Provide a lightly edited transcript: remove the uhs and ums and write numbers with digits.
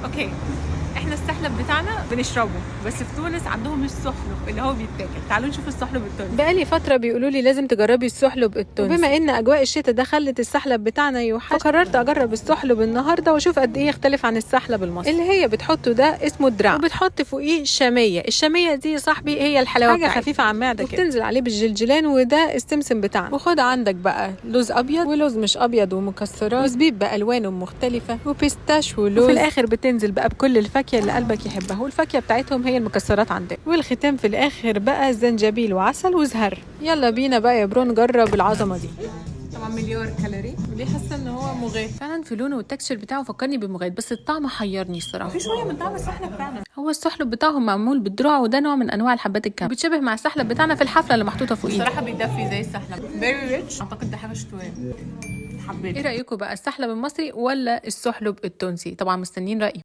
اوكي، احنا السحلب بتاعنا بنشربه، بس في تونس عندهم السحلب اللي هو بيتاكل. تعالوا نشوف السحلب التونسي. بقالي فتره بيقولوا لي لازم تجربي السحلب التونسي، وبما ان اجواء الشتاء ده خلت السحلب بتاعنا يوحش، فقررت اجرب السحلب النهارده واشوف قد ايه يختلف عن السحلب المصري. اللي هي بتحطه ده اسمه الدراع، وبتحط فوقيه شاميه. الشاميه دي يا صاحبي هي الحلاوه، حاجه خفيفه على المعده كده، وبتنزل عليه بالجلجلان، وده السمسم بتاعنا. وخد عندك بقى لوز ابيض ولوز مش ابيض ومكسرات وزبيب بالوانه مختلفه وبيستاش ولوز، وفي الاخر بتنزل بقى بكل الفاكهه اللي قلبك يحبها، والفاكهه بتاعتهم هي المكسرات عندنا، والختام في الاخر بقى زنجبيل وعسل وزهر. يلا بينا بقى يا برو نجرب العظمه دي. طبعا مليار كالوري، وليه حاسه ان هو مغات فعلا في لونه والتكستشر بتاعه فكرني بمغات، بس الطعم حيرني الصراحه. في شويه من طعم السحلب بتاعنا. هو السحلب بتاعهم معمول بالذراع، وده نوع من انواع الحبات الكامله، بتشبه مع السحلب بتاعنا في الحفله اللي محطوطه فوقيه. الصراحه بيدفي زي السحلب، فيري ريتش. اعتقد ده حاجه شتويه. حبيت. ايه رايكم بقى، السحلب المصري ولا السحلب التونسي؟ طبعا مستنيين رايي.